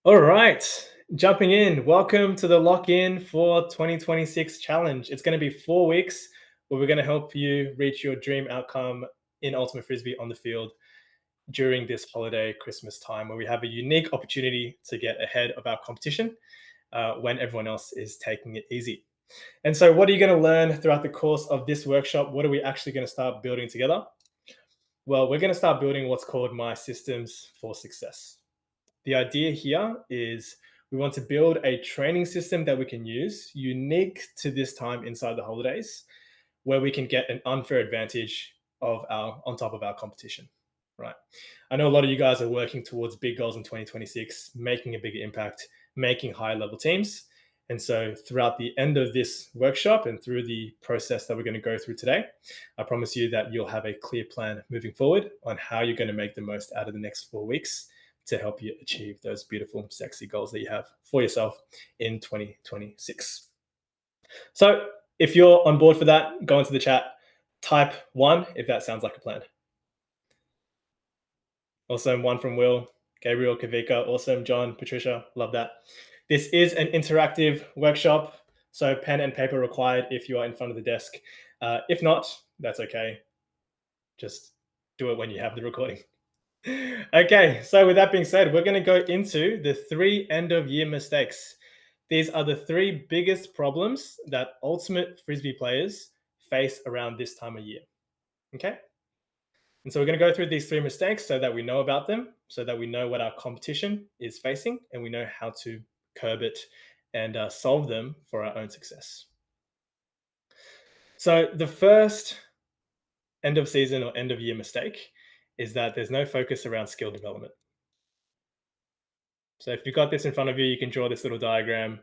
All right, jumping in. Welcome to the lock in for 2026 challenge. It's going to be 4 weeks where we're going to help you reach your dream outcome in Ultimate Frisbee on the field during this holiday Christmas time, where we have a unique opportunity to get ahead of our competition when everyone else is taking it easy. And so, what are you going to learn throughout the course of this workshop? What are we actually going to start building together? Well, we're going to start building what's called My Systems for Success. The idea here is we want to build a training system that we can use unique to this time inside the holidays, where we can get an unfair advantage of our on top of our competition. Right. I know a lot of you guys are working towards big goals in 2026, making a bigger impact, making higher level teams. And so throughout the end of this workshop and through the process that we're going to go through today, I promise you that you'll have a clear plan moving forward on how you're going to make the most out of the next 4 weeks to help you achieve those beautiful, sexy goals that you have for yourself in 2026. So if you're on board for that, go into the chat, type one if that sounds like a plan. Awesome. One from Will, Gabriel, Kavika. Awesome. John, Patricia. Love that. This is an interactive workshop, so pen and paper required if you are in front of the desk. If not, that's okay. Just do it when you have the recording. Okay, so with that being said, we're going to go into the 3 end of year mistakes. These are the 3 biggest problems that ultimate Frisbee players face around this time of year. Okay? And so we're going to go through these 3 mistakes so that we know about them, so that we know what our competition is facing, and we know how to curb it and solve them for our own success. So the first end of season or end of year mistake is that there's no focus around skill development. So if you've got this in front of you, you can draw this little diagram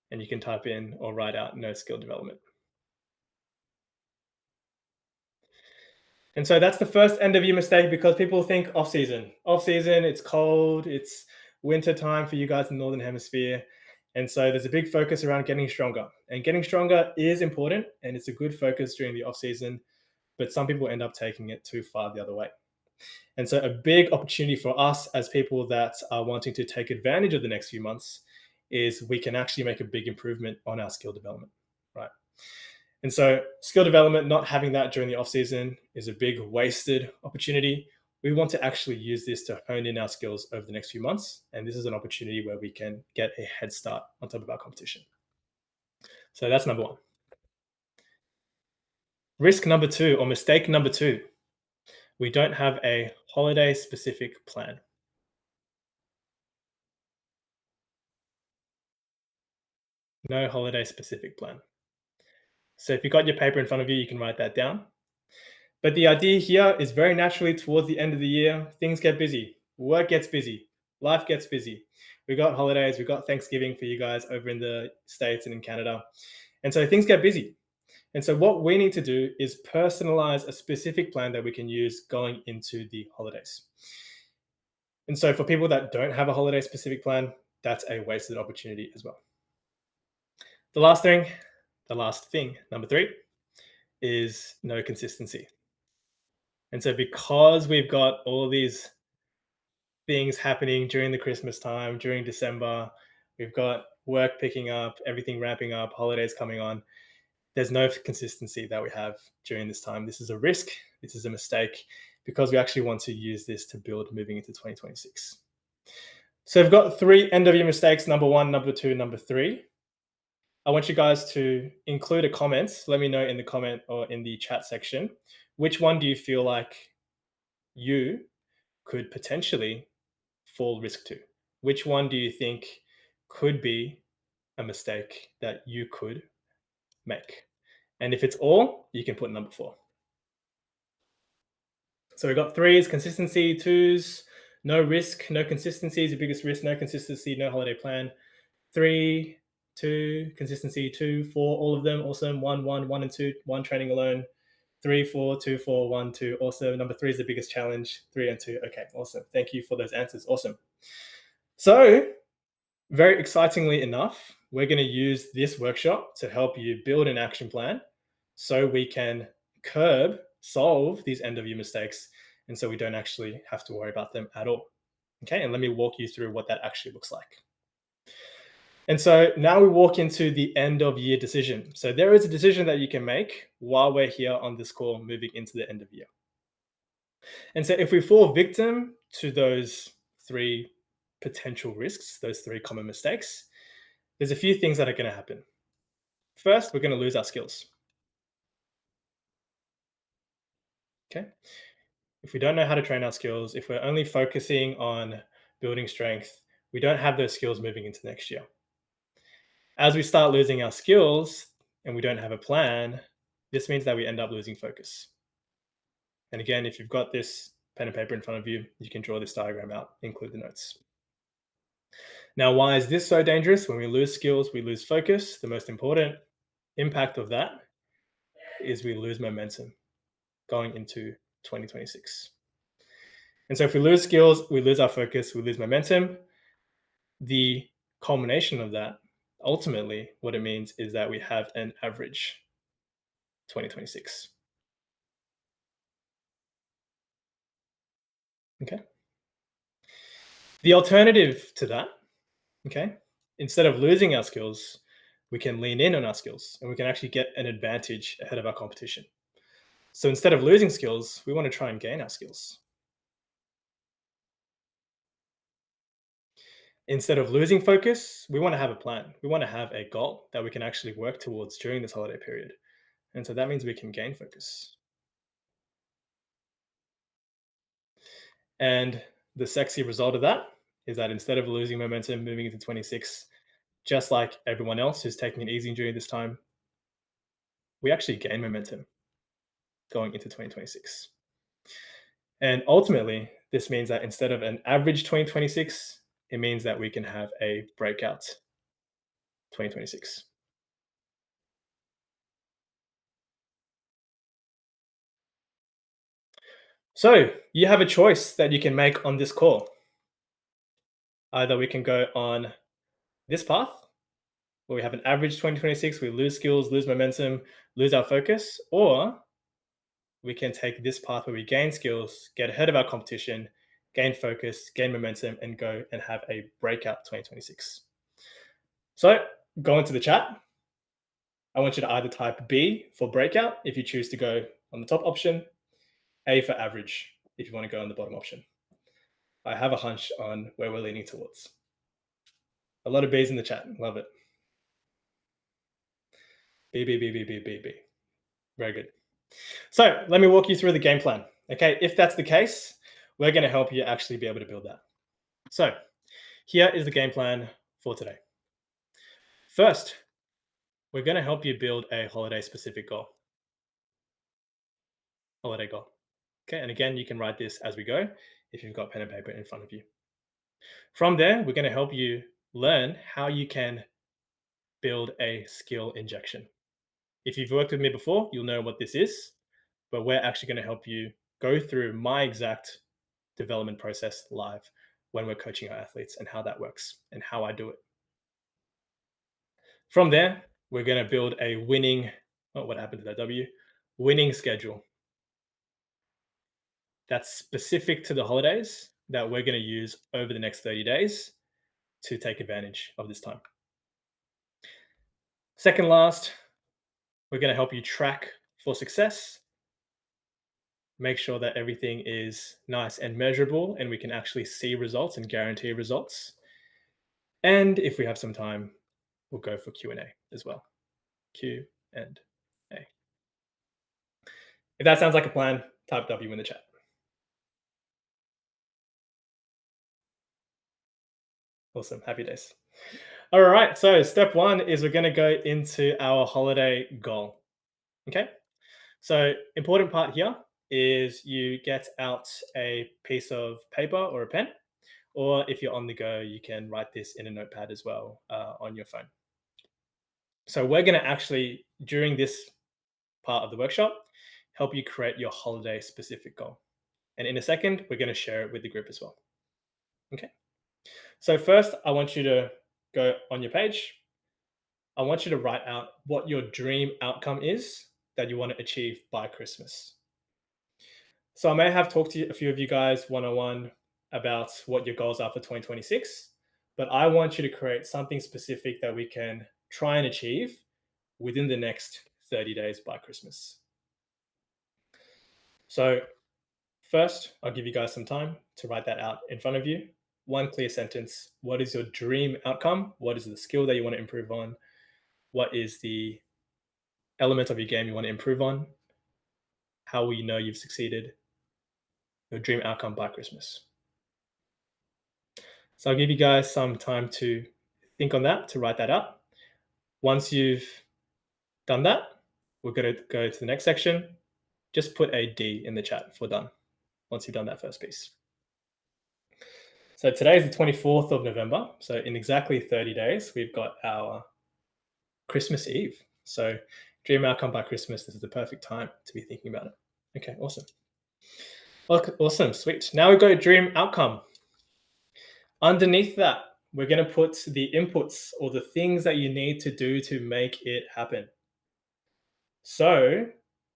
and you can type in or write out no skill development. And so that's the first end of year mistake because people think off season. Off season, it's cold, it's winter time for you guys in the Northern Hemisphere. And so there's a big focus around getting stronger. And getting stronger is important and it's a good focus during the off season, but some people end up taking it too far the other way. And so a big opportunity for us as people that are wanting to take advantage of the next few months is we can actually make a big improvement on our skill development, right? And so skill development, not having that during the off season is a big wasted opportunity. We want to actually use this to hone in our skills over the next few months. And this is an opportunity where we can get a head start on top of our competition. So that's number 1. Risk number 2 or mistake number 2, we don't have a holiday specific plan. No holiday specific plan. So if you've got your paper in front of you, you can write that down. But the idea here is very naturally towards the end of the year, things get busy, work gets busy, life gets busy. We got holidays, we got Thanksgiving for you guys over in the States and in Canada. And so things get busy. And so what we need to do is personalize a specific plan that we can use going into the holidays. And so for people that don't have a holiday specific plan, that's a wasted opportunity as well. The last thing, number 3, is no consistency. And so because we've got all these things happening during the Christmas time, during December, we've got work picking up, everything ramping up, holidays coming on, there's no consistency that we have during this time. This is a risk, this is a mistake, because we actually want to use this to build moving into 2026. So we've got 3 end of year mistakes, number 1, number 2, number 3. I want you guys to include a comment. Let me know in the comment or in the chat section, which one do you feel like you could potentially fall risk to? Which one do you think could be a mistake that you could make? And if it's all, you can put number 4. So we've got 3s, consistency, 2s, no risk, no consistency is the biggest risk, no consistency, no holiday plan. 3, 2, consistency, 2, 4, all of them, awesome. 1, 1, 1 and 2, 1 training alone. 3, 4, 2, 4, 1, 2, awesome. Number 3 is the biggest challenge. 3 and 2, okay, awesome. Thank you for those answers, awesome. So, very excitingly enough, we're going to use this workshop to help you build an action plan so we can solve these end of year mistakes, and so we don't actually have to worry about them at all. Okay, and let me walk you through what that actually looks like. And so now we walk into the end of year decision. So there is a decision that you can make while we're here on this call moving into the end of year. And so if we fall victim to those three potential risks, those three common mistakes, there's a few things that are going to happen. First, we're going to lose our skills. Okay. If we don't know how to train our skills, if we're only focusing on building strength, we don't have those skills moving into next year. As we start losing our skills and we don't have a plan, this means that we end up losing focus. And again, if you've got this pen and paper in front of you, you can draw this diagram out, include the notes. Now, why is this so dangerous? When we lose skills, we lose focus. The most important impact of that is we lose momentum going into 2026. And so if we lose skills, we lose our focus, we lose momentum. The culmination of that, ultimately, what it means is that we have an average 2026. Okay. The alternative to that, okay, instead of losing our skills, we can lean in on our skills and we can actually get an advantage ahead of our competition. So instead of losing skills, we want to try and gain our skills. Instead of losing focus, we want to have a plan. We want to have a goal that we can actually work towards during this holiday period. And so that means we can gain focus. And the sexy result of that is that instead of losing momentum moving into 26, just like everyone else who's taking it easy during this time, we actually gain momentum going into 2026. And ultimately, this means that instead of an average 2026, it means that we can have a breakout 2026. So you have a choice that you can make on this call. Either we can go on this path, where we have an average 2026, we lose skills, lose momentum, lose our focus, or we can take this path where we gain skills, get ahead of our competition, gain focus, gain momentum, and go and have a breakout 2026. So go into the chat. I want you to either type B for breakout if you choose to go on the top option, A for average if you want to go on the bottom option. I have a hunch on where we're leaning towards. A lot of B's in the chat. Love it. B, B, B, B, B, B, B. Very good. So let me walk you through the game plan. Okay, if that's the case, we're going to help you actually be able to build that. So here is the game plan for today. First, we're going to help you build a holiday specific goal. Holiday goal. Okay, and again, you can write this as we go if you've got pen and paper in front of you. From there, we're going to help you learn how you can build a skill injection. If you've worked with me before, you'll know what this is, but we're actually going to help you go through my exact development process live when we're coaching our athletes and how that works and how I do it. From there, we're going to build a winning, oh, what happened to that W? Winning schedule that's specific to the holidays that we're going to use over the next 30 days to take advantage of this time. Second last, we're going to help you track for success, make sure that everything is nice and measurable and we can actually see results and guarantee results. And if we have some time, we'll go for Q&A as well. Q and A. If that sounds like a plan, type W in the chat. Awesome. Happy days. All right. So step one is we're going to go into our holiday goal. Okay. So important part here is you get out a piece of paper or a pen, or if you're on the go, you can write this in a notepad as well on your phone. So we're going to actually, during this part of the workshop, help you create your holiday specific goal. And in a second, we're going to share it with the group as well. Okay. So first, I want you to go on your page. I want you to write out what your dream outcome is that you want to achieve by Christmas. So I may have talked to a few of you guys one-on-one about what your goals are for 2026, but I want you to create something specific that we can try and achieve within the next 30 days by Christmas. So, first, I'll give you guys some time to write that out in front of you. One clear sentence. What is your dream outcome? What is the skill that you want to improve on? What is the element of your game you want to improve on? How will you know you've succeeded? Your dream outcome by Christmas. So I'll give you guys some time to think on that, to write that up. Once you've done that, we're going to go to the next section. Just put a D in the chat for done once you've done that first piece. So today is the 24th of November. So in exactly 30 days, we've got our Christmas Eve. So dream outcome by Christmas, this is the perfect time to be thinking about it. Okay, awesome. Awesome, sweet. Now we go dream outcome. Underneath that, we're going to put the inputs or the things that you need to do to make it happen. So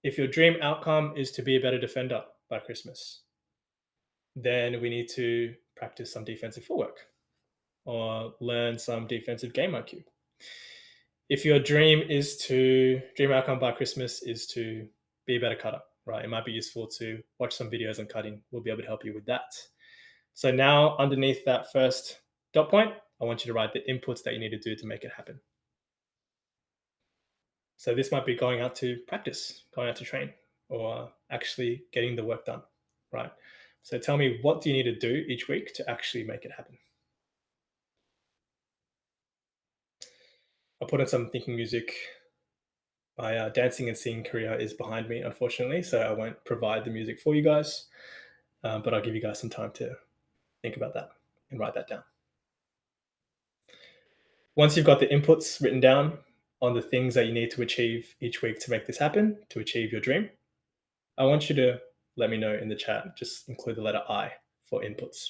if your dream outcome is to be a better defender by Christmas, then we need to practice some defensive footwork or learn some defensive game IQ. If your dream outcome by Christmas is to be a better cutter, right? It might be useful to watch some videos on cutting. We'll be able to help you with that. So now underneath that first dot point, I want you to write the inputs that you need to do to make it happen. So this might be going out to practice, going out to train, or actually getting the work done, right? So tell me, what do you need to do each week to actually make it happen? I'll put in some thinking music. My dancing and singing career is behind me, unfortunately, so I won't provide the music for you guys, but I'll give you guys some time to think about that and write that down. Once you've got the inputs written down on the things that you need to achieve each week to make this happen, to achieve your dream, I want you to let me know in the chat. Just include the letter I for inputs.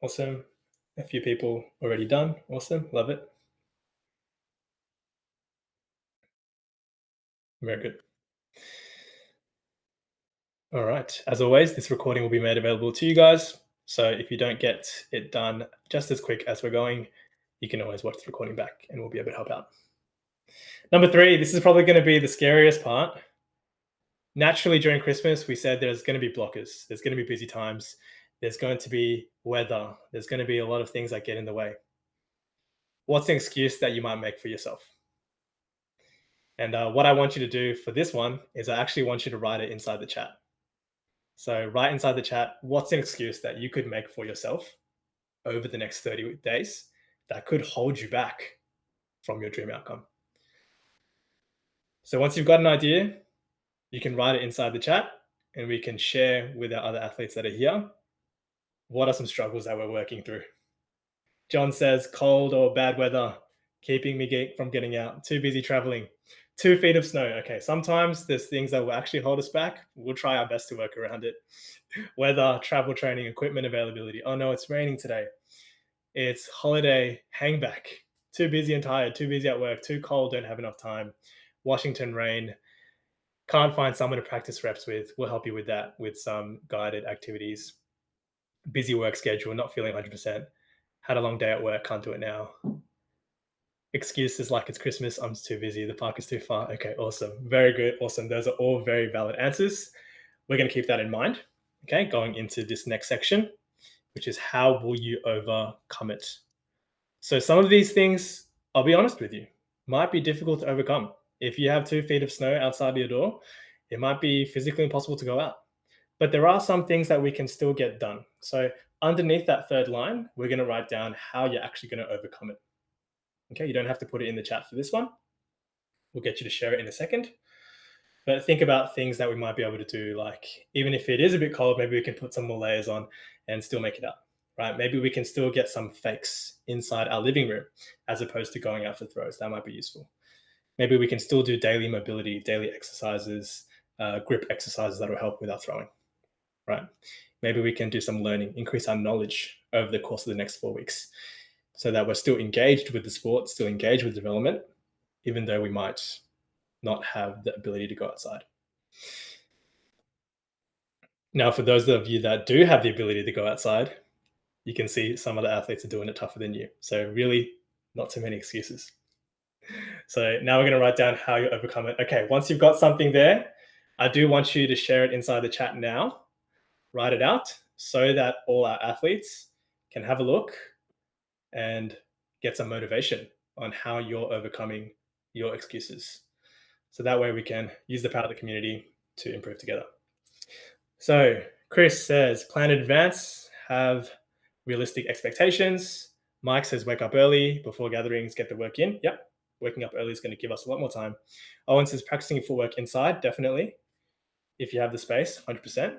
Awesome. A few people already done. Awesome. Love it. Very good. All right. As always, this recording will be made available to you guys. So if you don't get it done just as quick as we're going, you can always watch the recording back and we'll be able to help out. Number 3, this is probably going to be the scariest part. Naturally, during Christmas, we said there's going to be blockers. There's going to be busy times. There's going to be weather. There's going to be a lot of things that get in the way. What's an excuse that you might make for yourself? And what I want you to do for this one is I actually want you to write it inside the chat. So write inside the chat, what's an excuse that you could make for yourself over the next 30 days that could hold you back from your dream outcome? So once you've got an idea, you can write it inside the chat and we can share with our other athletes that are here. What are some struggles that we're working through? John says, cold or bad weather, keeping me from getting out, too busy traveling, 2 feet of snow. Okay, sometimes there's things that will actually hold us back. We'll try our best to work around it. Weather, travel, training, equipment availability. Oh no, it's raining today. It's holiday hangback. Too busy and tired, too busy at work, too cold, don't have enough time. Washington rain. Can't find someone to practice reps with. We'll help you with that with some guided activities. Busy work schedule, not feeling 100%. Had a long day at work, can't do it now. Excuses like it's Christmas, I'm too busy, the park is too far. Okay, awesome. Very good, awesome. Those are all very valid answers. We're going to keep that in mind, okay, going into this next section, which is how will you overcome it? So some of these things, I'll be honest with you, might be difficult to overcome. If you have 2 feet of snow outside your door, it might be physically impossible to go out. But there are some things that we can still get done. So underneath that third line, we're going to write down how you're actually going to overcome it. Okay, you don't have to put it in the chat for this one. We'll get you to share it in a second. But think about things that we might be able to do, like even if it is a bit cold, maybe we can put some more layers on and still make it up, right? Maybe we can still get some fakes inside our living room as opposed to going out for throws. That might be useful. Maybe we can still do daily mobility, daily exercises, grip exercises that will help with our throwing, right? Maybe we can do some learning, increase our knowledge over the course of the next 4 weeks so that we're still engaged with the sport, still engaged with development, even though we might not have the ability to go outside. Now, for those of you that do have the ability to go outside, you can see some of the athletes are doing it tougher than you. So, really, not too many excuses. So, now we're going to write down how you overcome it. Okay, once you've got something there, I do want you to share it inside the chat now. Write it out so that all our athletes can have a look and get some motivation on how you're overcoming your excuses. So that way we can use the power of the community to improve together. So Chris says, plan in advance, have realistic expectations. Mike says, wake up early before gatherings, get the work in. Yep, waking up early is going to give us a lot more time. Owen says, practicing your footwork inside, definitely. If you have the space, 100%.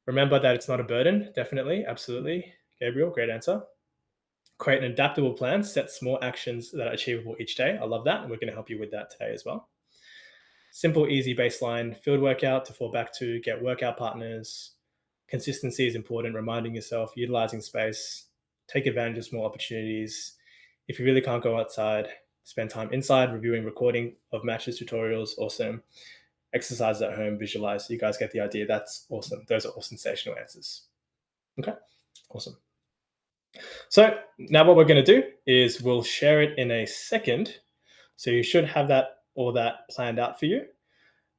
Remember that it's not a burden, definitely, absolutely. Gabriel, great answer. Create an adaptable plan, set small actions that are achievable each day. I love that. And we're going to help you with that today as well. Simple, easy baseline field workout to fall back to, get workout partners. Consistency is important, reminding yourself, utilizing space, take advantage of small opportunities. If you really can't go outside, spend time inside, reviewing recording of matches, tutorials, awesome. Exercise at home, visualize. You guys get the idea. That's awesome. Those are all sensational answers. Okay, awesome. So now what we're going to do is we'll share it in a second. So you should have that all that planned out for you.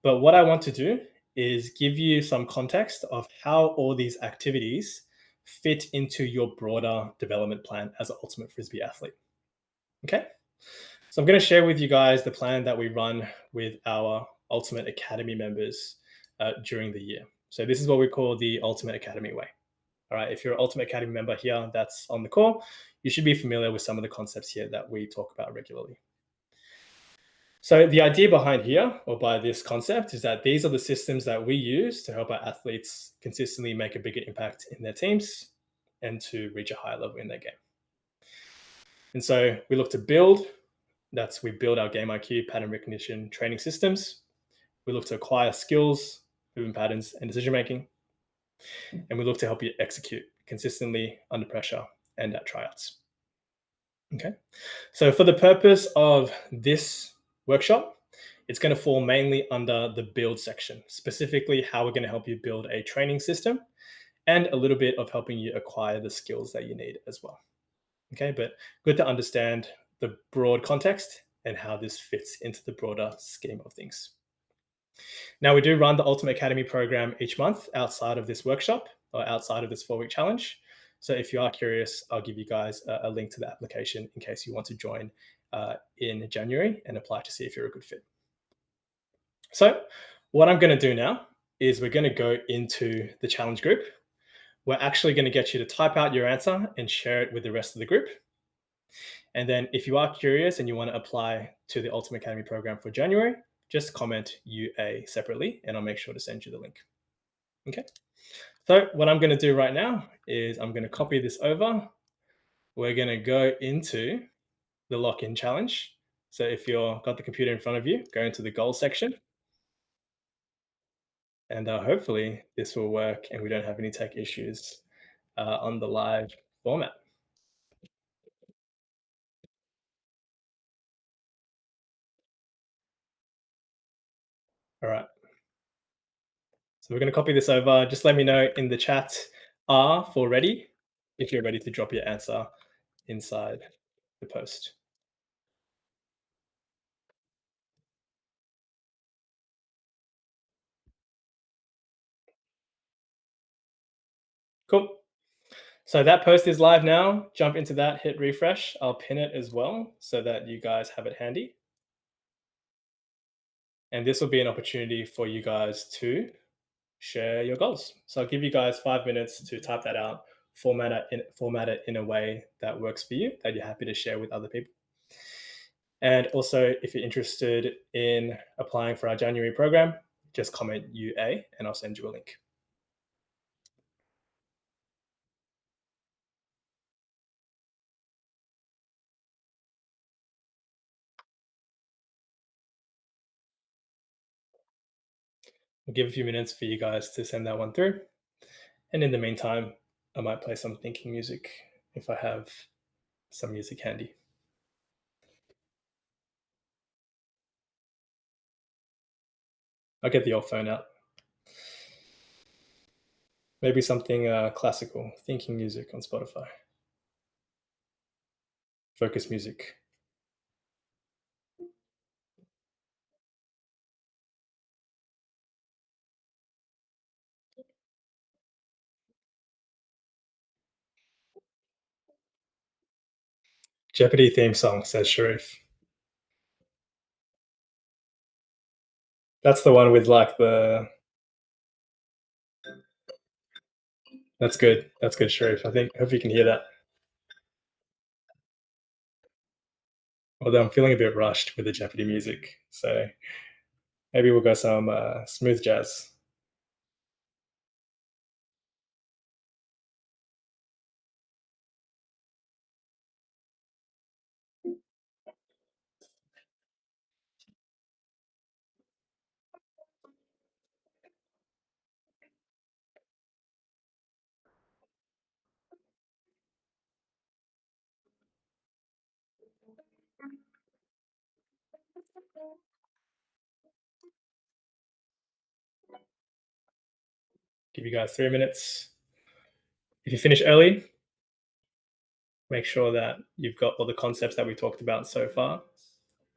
But what I want to do is give you some context of how all these activities fit into your broader development plan as an ultimate Frisbee athlete. Okay. So I'm going to share with you guys the plan that we run with our Ultimate Academy members during the year. So this is what we call the Ultimate Academy way. All right, if you're an Ultimate Academy member here that's on the call, you should be familiar with some of the concepts here that we talk about regularly. So the idea behind here, or by this concept, is that these are the systems that we use to help our athletes consistently make a bigger impact in their teams and to reach a higher level in their game. And so we look to build, we build our game IQ, pattern recognition, training systems. We look to acquire skills, movement patterns, and decision making. And we look to help you execute consistently under pressure and at tryouts. Okay. So for the purpose of this workshop, it's going to fall mainly under the build section, specifically how we're going to help you build a training system and a little bit of helping you acquire the skills that you need as well. Okay, but good to understand the broad context and how this fits into the broader scheme of things. Now, we do run the Ultimate Academy program each month outside of this workshop or outside of this 4-week challenge. So if you are curious, I'll give you guys a link to the application in case you want to join in January and apply to see if you're a good fit. So what I'm going to do now is we're going to go into the challenge group. We're actually going to get you to type out your answer and share it with the rest of the group. And then if you are curious and you want to apply to the Ultimate Academy program for January, just comment UA separately and I'll make sure to send you the link. Okay. So what I'm going to do right now is I'm going to copy this over. We're going to go into the lock-in challenge. So if you've got the computer in front of you, go into the goals section. And hopefully this will work and we don't have any tech issues on the live format. All right. So we're going to copy this over. Just let me know in the chat R for ready, if you're ready to drop your answer inside the post. Cool. So that post is live now. Jump into that, hit refresh. I'll pin it as well so that you guys have it handy. And this will be an opportunity for you guys to share your goals. So I'll give you guys 5 minutes to type that out, format it in a way that works for you, that you're happy to share with other people. And also, if you're interested in applying for our January program, just comment UA and I'll send you a link. I'll give a few minutes for you guys to send that one through. And in the meantime, I might play some thinking music if I have some music handy. I'll get the old phone out. Maybe something classical, thinking music on Spotify, focus music. Jeopardy theme song, says Sharif. That's the one with like the. That's good. That's good, Sharif. I think. Hope you can hear that. Although I'm feeling a bit rushed with the Jeopardy music, so maybe we'll go some smooth jazz. Give you guys 3 minutes. If you finish early, make sure that you've got all the concepts that we talked about so far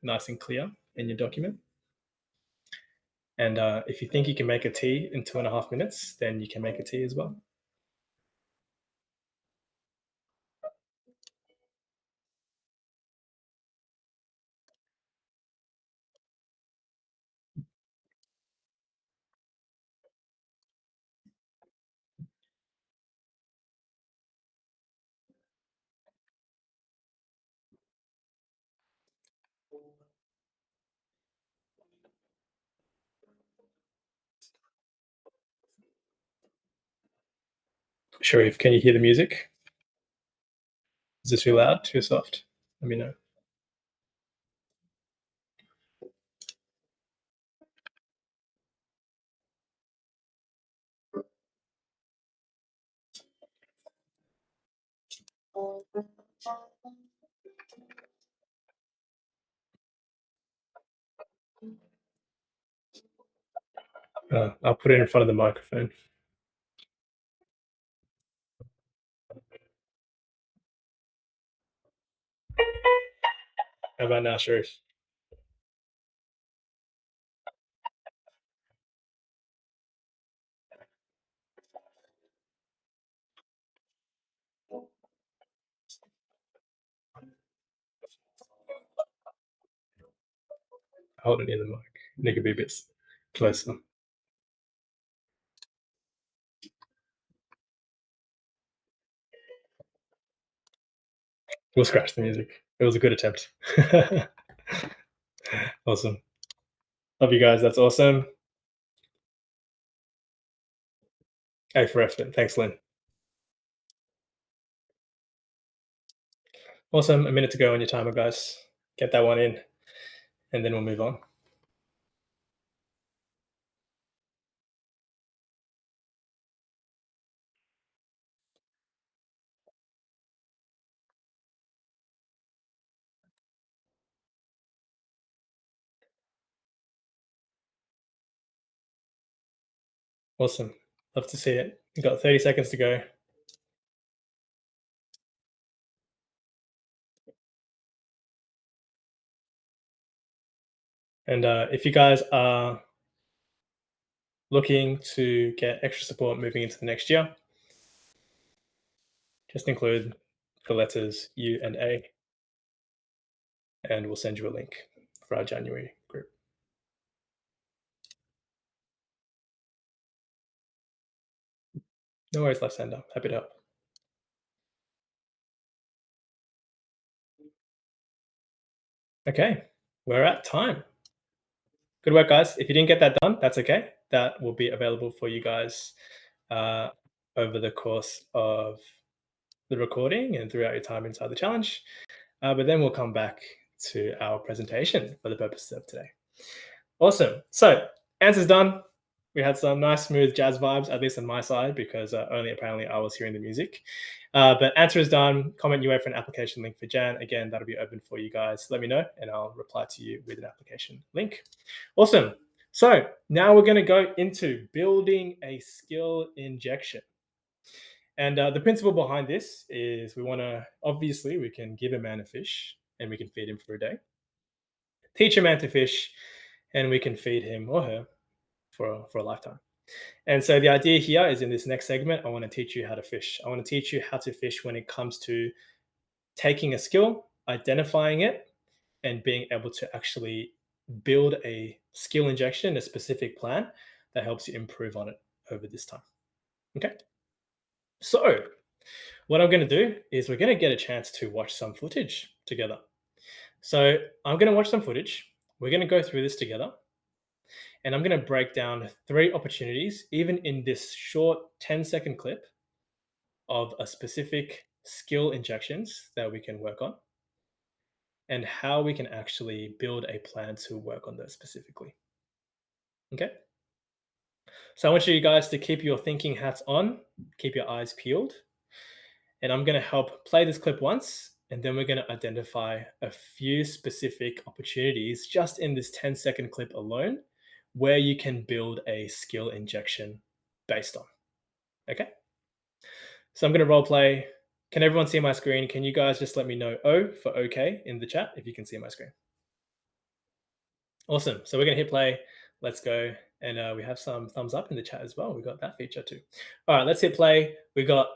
nice and clear in your document. And if you think you can make a tea in 2.5 minutes, then you can make a tea as well. Sharif, can you hear the music? Is this too loud, too soft? Let me know. I'll put it in front of the microphone. How about now, Sharif? Hold it near the mic. It could be a bit closer. We'll scratch the music. It was a good attempt. Awesome. Love you guys. That's awesome. A for effort. Thanks, Lynn. Awesome. A minute to go on your timer, guys. Get that one in, and then we'll move on. Awesome. Love to see it. You've got 30 seconds to go. And if you guys are looking to get extra support moving into the next year, just include the letters U and A, and we'll send you a link for our January group. No worries, Lysander. Happy to help. Okay, we're at time. Good work, guys. If you didn't get that done, that's okay. That will be available for you guys uh, over the course of the recording and throughout your time inside the challenge. But then we'll come back to our presentation for the purposes of today. Awesome. So, answers done. We had some nice, smooth jazz vibes, at least on my side, because only apparently I was hearing the music. But answer is done. Comment UA for an application link for Jan. Again, that'll be open for you guys. Let me know, and I'll reply to you with an application link. Awesome. So now we're going to go into building a skill injection. And the principle behind this is we want to, obviously, we can give a man a fish and we can feed him for a day. Teach a man to fish and we can feed him or her for a lifetime. And so the idea here is in this next segment, I want to teach you how to fish. I want to teach you how to fish when it comes to taking a skill, identifying it, and being able to actually build a skill injection, a specific plan that helps you improve on it over this time. Okay. So, what I'm going to do is we're going to get a chance to watch some footage together. So, I'm going to watch some footage. We're going to go through this together. And I'm going to break down 3 opportunities, even in this short 10-second clip, of a specific skill injections that we can work on and how we can actually build a plan to work on those specifically. Okay. So I want you guys to keep your thinking hats on, keep your eyes peeled, and I'm going to help play this clip once, and then we're going to identify a few specific opportunities just in this 10-second clip alone where you can build a skill injection based on. Okay. So I'm going to role play. Can everyone see my screen? Can you guys just let me know O for okay in the chat if you can see my screen? Awesome. So we're going to hit play. Let's go. And we have some thumbs up in the chat as well. We got that feature too. All right, let's hit play. We got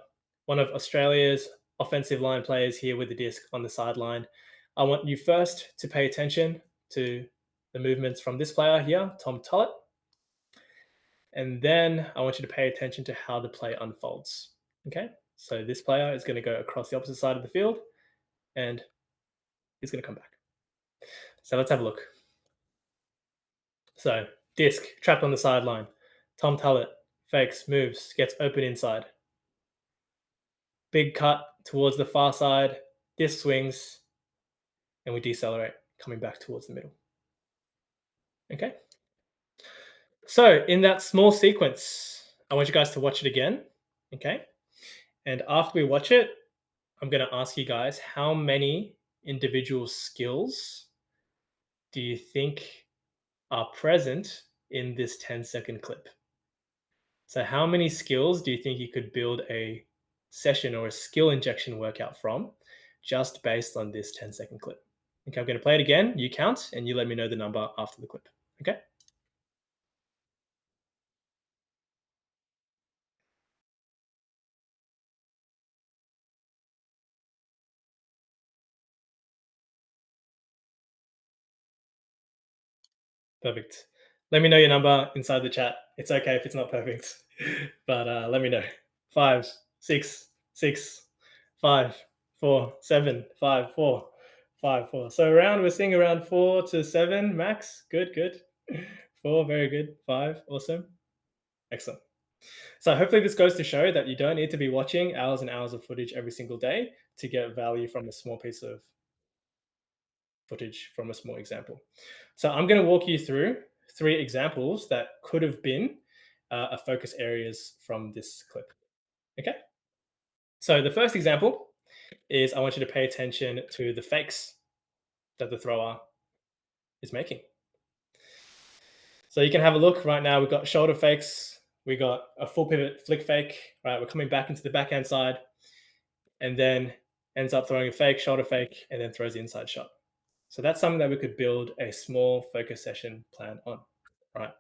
one of Australia's offensive line players here with the disc on the sideline. I want you first to pay attention to the movements from this player here, Tom Tullett. And then I want you to pay attention to how the play unfolds. Okay, so this player is going to go across the opposite side of the field and he's going to come back. So let's have a look. So disc trapped on the sideline. Tom Tullett fakes, moves, gets open inside. Big cut towards the far side. Disc swings and we decelerate, coming back towards the middle. Okay. So in that small sequence, I want you guys to watch it again. Okay. And after we watch it, I'm going to ask you guys how many individual skills do you think are present in this 10-second clip? So how many skills do you think you could build a session or a skill injection workout from just based on this 10-second clip? Okay, I'm going to play it again. You count and you let me know the number after the clip. Okay. Perfect. Let me know your number inside the chat. It's okay if it's not perfect, but let me know. 5, 6, 6, 5, 4, 7, 5, 4, 5, 4. So we're seeing around 4 to 7 max. Good, good. 4, very good. 5, awesome. Excellent. So hopefully this goes to show that you don't need to be watching hours and hours of footage every single day to get value from a small piece of footage from a small example. So I'm going to walk you through 3 examples that could have been a focus areas from this clip. Okay. So the first example is I want you to pay attention to the fakes that the thrower is making. So you can have a look right now. We've got shoulder fakes. We got a full pivot flick fake, right? We're coming back into the backhand side and then ends up throwing a fake, shoulder fake, and then throws the inside shot. So that's something that we could build a small focus session plan on, right?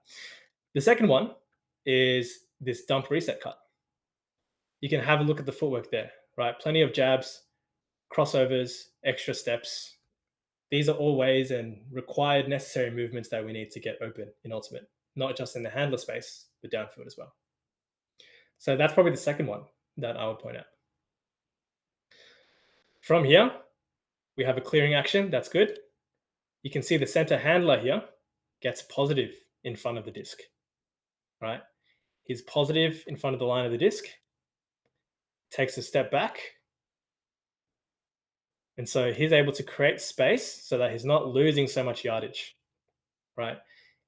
The second one is this dump reset cut. You can have a look at the footwork there, right? Plenty of jabs, crossovers, extra steps. These are all ways and required necessary movements that we need to get open in ultimate, not just in the handler space, but downfield as well. So that's probably the second one that I would point out. From here, we have a clearing action. That's good. You can see the center handler here gets positive in front of the disc, right? He's positive in front of the line of the disc, takes a step back. And so he's able to create space so that he's not losing so much yardage, right? And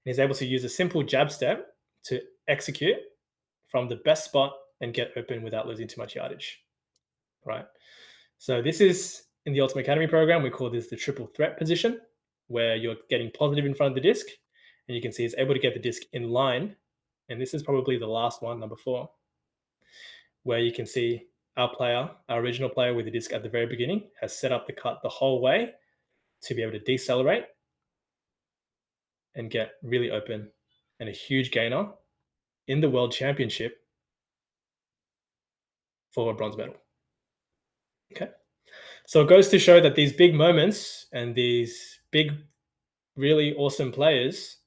he's able to use a simple jab step to execute from the best spot and get open without losing too much yardage, right? So this is in the Ultimate Academy program, we call this the triple threat position, where you're getting positive in front of the disc, and you can see he's able to get the disc in line. And this is probably the last one, number 4, where you can see our player, our original player with the disc at the very beginning, has set up the cut the whole way to be able to decelerate and get really open and a huge gainer in the world championship for a bronze medal. Okay. So it goes to show that these big moments and these big, really awesome players,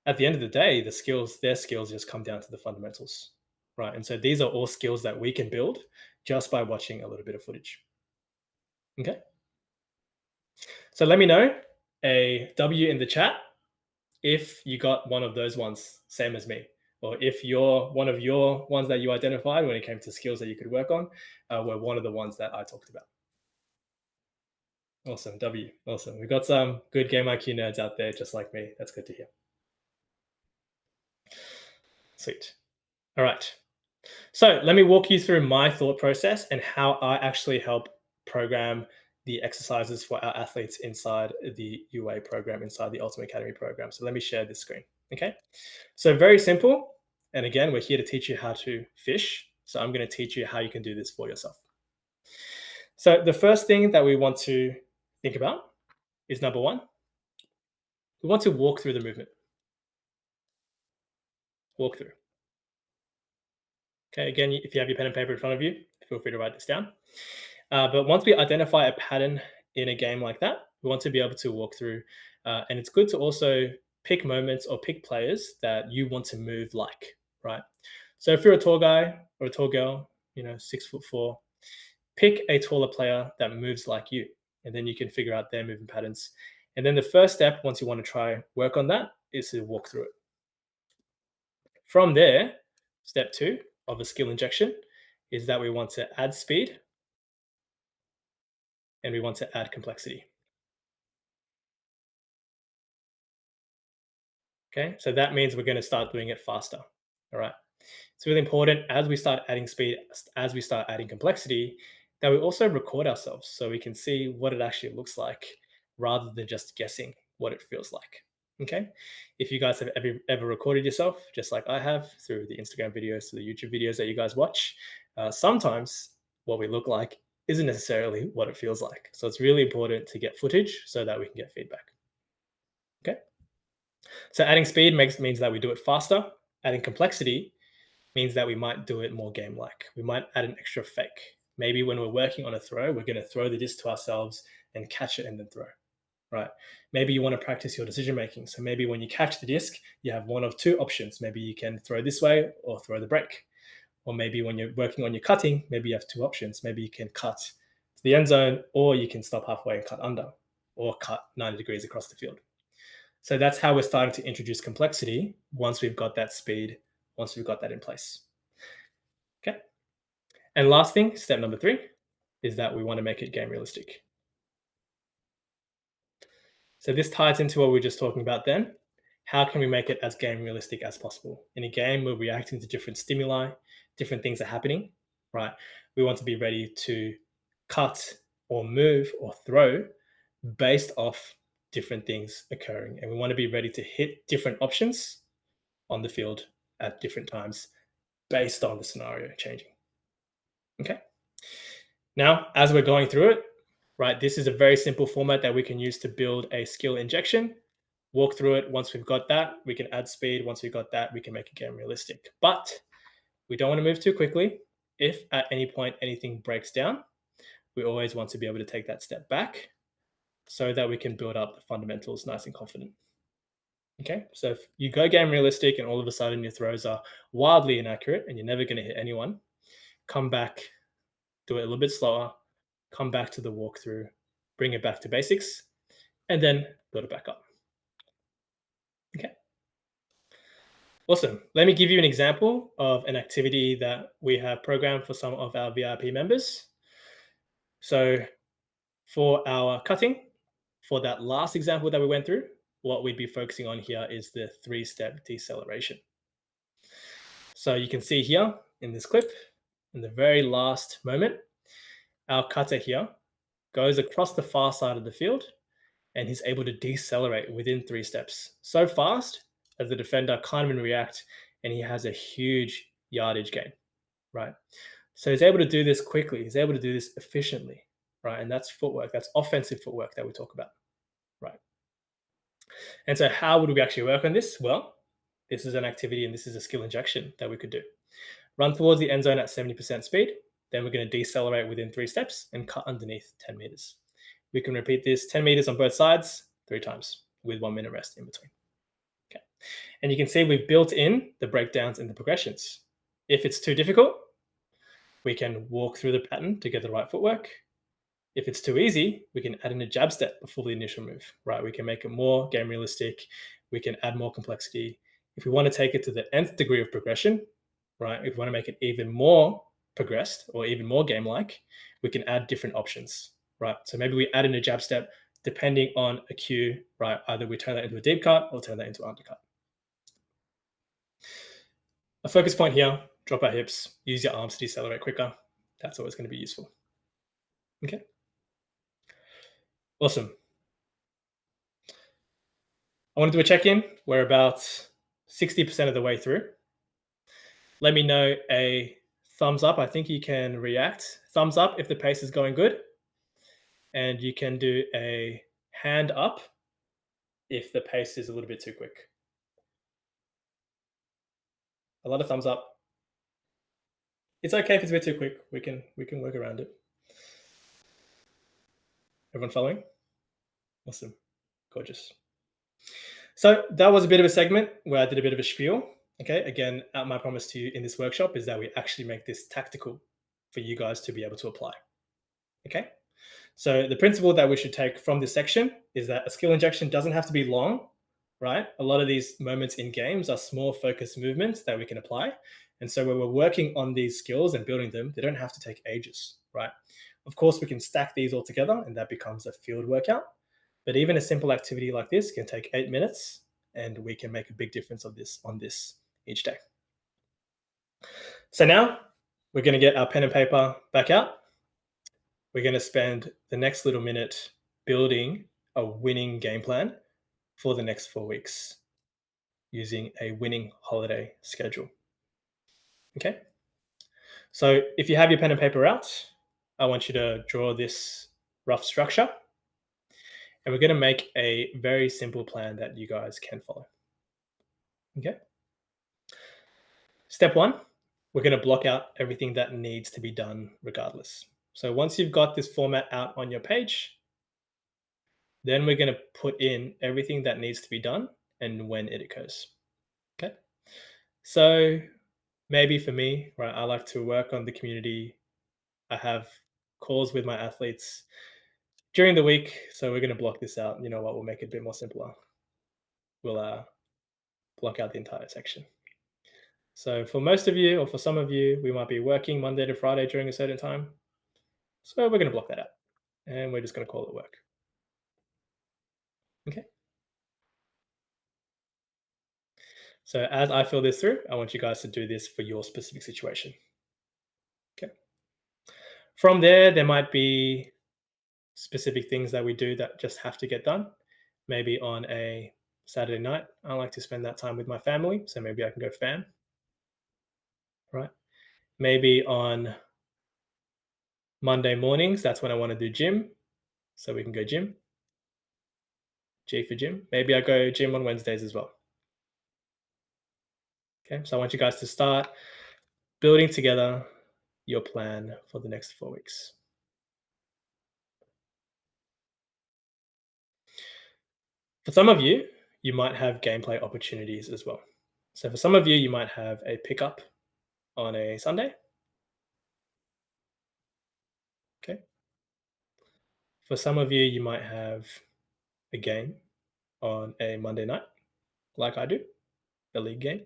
at the end of the day, their skills just come down to the fundamentals, right? And so these are all skills that we can build just by watching a little bit of footage. Okay. So let me know a W in the chat if you got one of those ones, same as me, or if one of your ones that you identified when it came to skills that you could work on were one of the ones that I talked about. Awesome, W. Awesome. We've got some good game IQ nerds out there just like me. That's good to hear. Sweet. All right. So let me walk you through my thought process and how I actually help program the exercises for our athletes inside the UA program, inside the Ultimate Academy program. So let me share this screen. Okay. So very simple. And again, we're here to teach you how to fish. So I'm going to teach you how you can do this for yourself. So the first thing that we want to think about is number one, we want to walk through the movement. Walk through. Okay, again, if you have your pen and paper in front of you, feel free to write this down. But once we identify a pattern in a game like that, we want to be able to walk through. And it's good to also pick moments or pick players that you want to move like, right? So if you're a tall guy or a tall girl, 6'4", pick a taller player that moves like you, and then you can figure out their movement patterns. And then the first step, once you want to try work on that, is to walk through it. From there, step two of a skill injection is that we want to add speed and we want to add complexity. Okay, so that means we're going to start doing it faster. All right. It's really important as we start adding speed, as we start adding complexity, that we also record ourselves so we can see what it actually looks like rather than just guessing what it feels like. Okay. If you guys have ever recorded yourself, just like I have through the Instagram videos, through the YouTube videos that you guys watch, sometimes what we look like isn't necessarily what it feels like. So it's really important to get footage so that we can get feedback. Okay. So adding speed means that we do it faster. Adding complexity means that we might do it more game-like. We might add an extra fake. Maybe when we're working on a throw, we're going to throw the disc to ourselves and catch it and then throw, right? Maybe you want to practice your decision-making. So maybe when you catch the disc, you have one of two options. Maybe you can throw this way or throw the break. Or maybe when you're working on your cutting, maybe you have two options. Maybe you can cut to the end zone, or you can stop halfway and cut under, or cut 90 degrees across the field. So that's how we're starting to introduce complexity once we've got that speed, once we've got that in place. Okay. And last thing, step number 3, is that we want to make it game realistic. So this ties into what we were just talking about then. How can we make it as game realistic as possible? In a game, we're reacting to different stimuli, different things are happening, right? We want to be ready to cut or move or throw based off different things occurring. And we want to be ready to hit different options on the field at different times based on the scenario changing. Okay. Now, as we're going through it, right, this is a very simple format that we can use to build a skill injection. Walk through it. Once we've got that, we can add speed. Once we've got that, we can make a game realistic. But we don't want to move too quickly. If at any point anything breaks down, we always want to be able to take that step back so that we can build up the fundamentals nice and confident. Okay, so if you go game realistic and all of a sudden your throws are wildly inaccurate and you're never going to hit anyone, come back, do it a little bit slower, come back to the walkthrough, bring it back to basics, and then build it back up. Okay. Awesome. Let me give you an example of an activity that we have programmed for some of our VIP members. So for our cutting, for that last example that we went through, what we'd be focusing on here is the 3-step deceleration. So you can see here in this clip, in the very last moment, our cutter here goes across the far side of the field and he's able to decelerate within 3 steps so fast as the defender can't even react, and he has a huge yardage gain. right? So he's able to do this quickly. He's able to do this efficiently, right? And that's footwork. That's offensive footwork that we talk about, right? And so, how would we actually work on this? Well, this is an activity and this is a skill injection that we could do. Run towards the end zone at 70% speed. Then we're going to decelerate within 3 steps and cut underneath 10 meters. We can repeat this 10 meters on both sides 3 times with 1 minute rest in between. Okay. And you can see we've built in the breakdowns and the progressions. If it's too difficult, we can walk through the pattern to get the right footwork. If it's too easy, we can add in a jab step before the initial move, right? We can make it more game realistic. We can add more complexity. If we want to take it to the nth degree of progression, right? If we want to make it even more progressed or even more game-like, we can add different options, right? So maybe we add in a jab step depending on a cue, right? Either we turn that into a deep cut or turn that into an undercut. A focus point here, drop our hips, use your arms to decelerate quicker. That's always going to be useful. Okay. Awesome. I want to do a check-in. We're about 60% of the way through. Let me know a thumbs up. I think you can react. Thumbs up if the pace is going good. And you can do a hand up if the pace is a little bit too quick. A lot of thumbs up. It's okay if it's a bit too quick. We can work around it. Everyone following? Awesome. Gorgeous. So that was a bit of a segment where I did a bit of a spiel. Okay. Again, my promise to you in this workshop is that we actually make this tactical for you guys to be able to apply. Okay. So the principle that we should take from this section is that a skill injection doesn't have to be long, right? A lot of these moments in games are small focused movements that we can apply. And so when we're working on these skills and building them, they don't have to take ages, right? Of course, we can stack these all together and that becomes a field workout. But even a simple activity like this can take 8 minutes and we can make a big difference on this each day. So now we're going to get our pen and paper back out. We're going to spend the next little minute building a winning game plan for the next 4 weeks using a winning holiday schedule. Okay. So if you have your pen and paper out, I want you to draw this rough structure. And we're going to make a very simple plan that you guys can follow. Okay. Step 1, we're going to block out everything that needs to be done regardless. So once you've got this format out on your page, then we're going to put in everything that needs to be done and when it occurs. Okay. So maybe for me, right, I like to work on the community. I have calls with my athletes during the week. So we're going to block this out. You know what? We'll make it a bit more simpler. We'll block out the entire section. So for most of you, or for some of you, we might be working Monday to Friday during a certain time. So we're going to block that out. And we're just going to call it work. Okay. So as I fill this through, I want you guys to do this for your specific situation. Okay. From there might be specific things that we do that just have to get done. Maybe on a Saturday night, I like to spend that time with my family. So maybe I can go fam. Right. Maybe on Monday mornings, that's when I want to do gym. So we can go gym. G for gym. Maybe I go gym on Wednesdays as well. Okay, so I want you guys to start building together your plan for the next 4 weeks. For some of you, you might have gameplay opportunities as well. So for some of you, you might have a pickup on a Sunday. Okay. For some of you, you might have a game on a Monday night, like I do, a league game.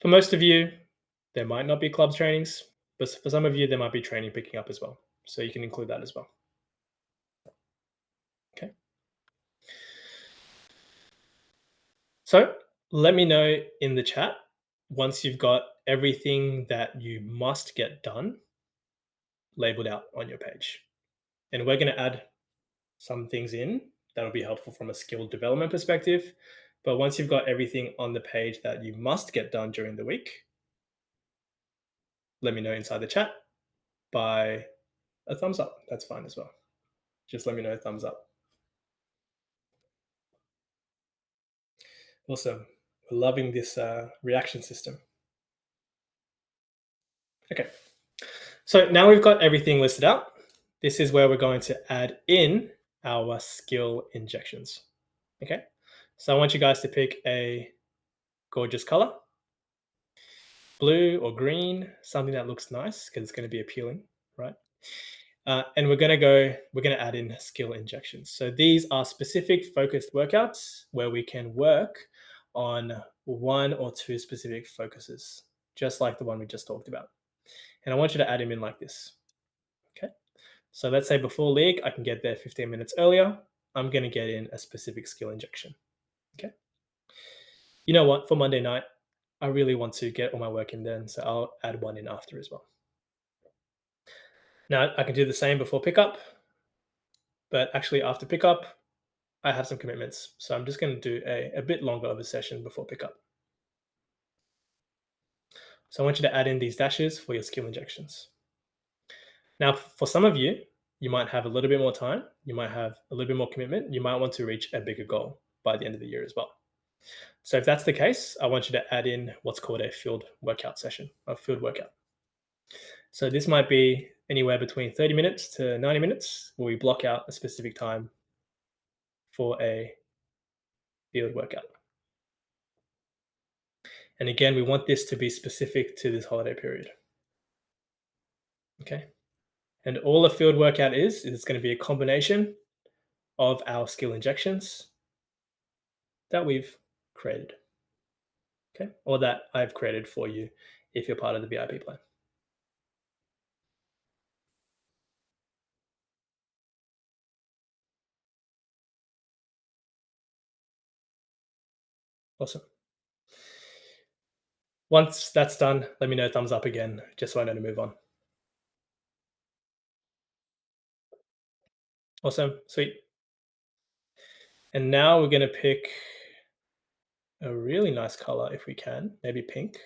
For most of you, there might not be clubs trainings, but for some of you, there might be training picking up as well. So you can include that as well. Okay. So let me know in the chat once you've got everything that you must get done labeled out on your page. And we're going to add some things in that'll be helpful from a skill development perspective. But once you've got everything on the page that you must get done during the week, let me know inside the chat by a thumbs up. That's fine as well. Just let me know, thumbs up. Awesome. We're loving this reaction system. Okay. So now we've got everything listed out. This is where we're going to add in our skill injections. Okay. So I want you guys to pick a gorgeous color, blue or green, something that looks nice because it's going to be appealing, right? And we're going to add in skill injections. So these are specific focused workouts where we can work on one or two specific focuses, just like the one we just talked about. And I want you to add them in like this. Okay. So let's say before league, I can get there 15 minutes earlier. I'm going to get in a specific skill injection. Okay. You know what? For Monday night, I really want to get all my work in then. So I'll add one in after as well. Now I can do the same before pickup, but actually after pickup, I have some commitments. So I'm just going to do a bit longer of a session before pickup. So I want you to add in these dashes for your skill injections. Now, for some of you, you might have a little bit more time. You might have a little bit more commitment. You might want to reach a bigger goal by the end of the year as well. So if that's the case, I want you to add in what's called a field workout session, a field workout. So this might be anywhere between 30 minutes to 90 minutes where we block out a specific time for a field workout. And again, we want this to be specific to this holiday period. Okay. And all a field workout is it's going to be a combination of our skill injections that we've created. Okay. Or that I've created for you if you're part of the VIP plan. Awesome. Once that's done, let me know, thumbs up again, just so I know to move on. Awesome. Sweet. And now we're going to pick a really nice color if we can, maybe pink.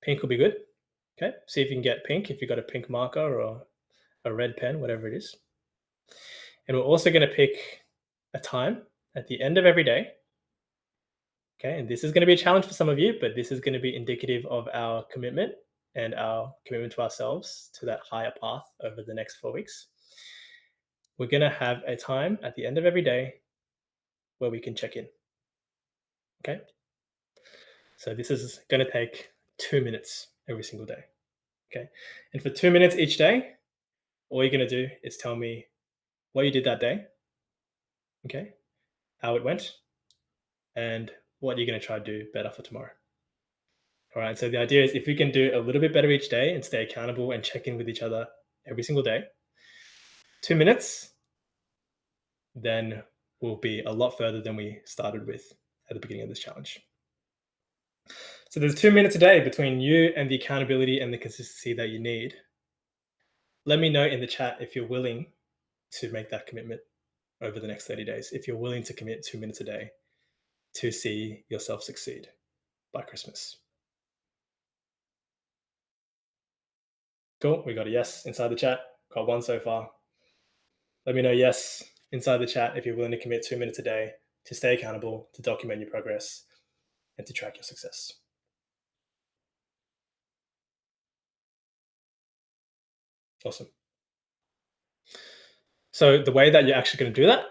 Pink will be good. Okay. See if you can get pink if you've got a pink marker or a red pen, whatever it is. And we're also going to pick a time at the end of every day. Okay. And this is going to be a challenge for some of you, but this is going to be indicative of our commitment and our commitment to ourselves to that higher path over the next 4 weeks. We're going to have a time at the end of every day where we can check in. Okay. So this is going to take 2 minutes every single day. Okay. And for 2 minutes each day, all you're going to do is tell me what you did that day. Okay. How it went and what you're going to try to do better for tomorrow. All right. So the idea is if we can do a little bit better each day and stay accountable and check in with each other every single day, 2 minutes, then we'll be a lot further than we started with at the beginning of this challenge. So there's 2 minutes a day between you and the accountability and the consistency that you need. Let me know in the chat if you're willing to make that commitment over the next 30 days, if you're willing to commit 2 minutes a day to see yourself succeed by Christmas. Cool. We got a yes inside the chat. Got one so far. Let me know yes inside the chat if you're willing to commit 2 minutes a day to stay accountable, to document your progress, and to track your success. Awesome. So the way that you're actually going to do that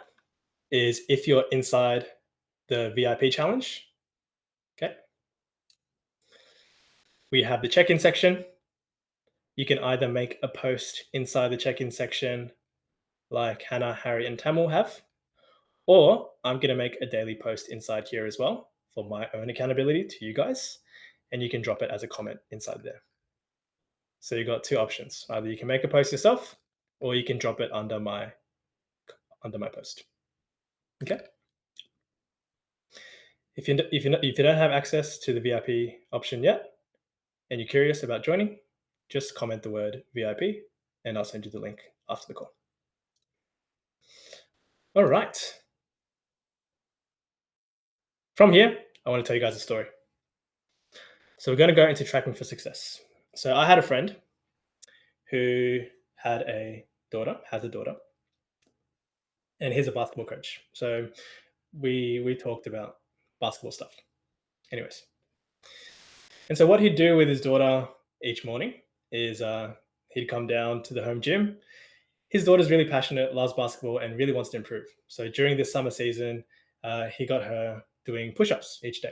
is if you're inside the VIP challenge, okay, we have the check-in section. You can either make a post inside the check-in section like Hannah, Harry, and Tamil have, or I'm going to make a daily post inside here as well for my own accountability to you guys, and you can drop it as a comment inside there. So you've got two options. Either you can make a post yourself, or you can drop it under my post. Okay. If you don't have access to the VIP option yet, and you're curious about joining, just comment the word VIP, and I'll send you the link after the call. All right. From here, I want to tell you guys a story. So we're going to go into tracking for success. So I had a friend who had a has a daughter, and he's a basketball coach. So we talked about basketball stuff. Anyways, and so what he'd do with his daughter each morning is he'd come down to the home gym. His daughter's really passionate, loves basketball, and really wants to improve. So during this summer season, he got her doing push-ups each day.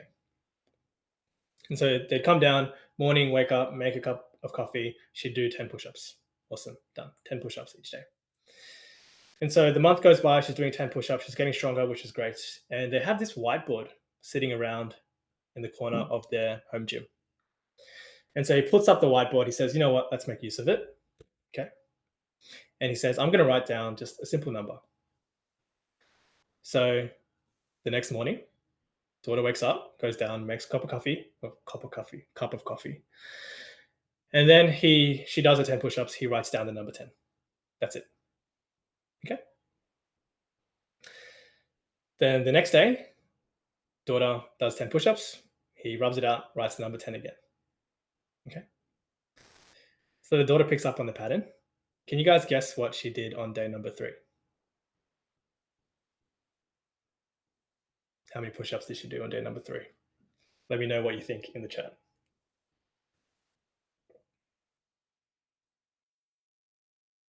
And so they'd come down, morning, wake up, make a cup of coffee. She'd do 10 push-ups. Awesome, done. 10 push-ups each day. And so the month goes by, she's doing 10 push-ups, she's getting stronger, which is great. And they have this whiteboard sitting around in the corner of their home gym. And so he puts up the whiteboard. He says, you know what, let's make use of it. Okay. And he says, I'm going to write down just a simple number. So the next morning, daughter wakes up, goes down, makes a cup of coffee. And then she does the 10 push-ups. He writes down the number 10. That's it. Okay. Then the next day, daughter does 10 push-ups. He rubs it out, writes the number 10 again. Okay. So the daughter picks up on the pattern. Can you guys guess what she did on day number 3? How many push-ups did she do on day number 3? Let me know what you think in the chat.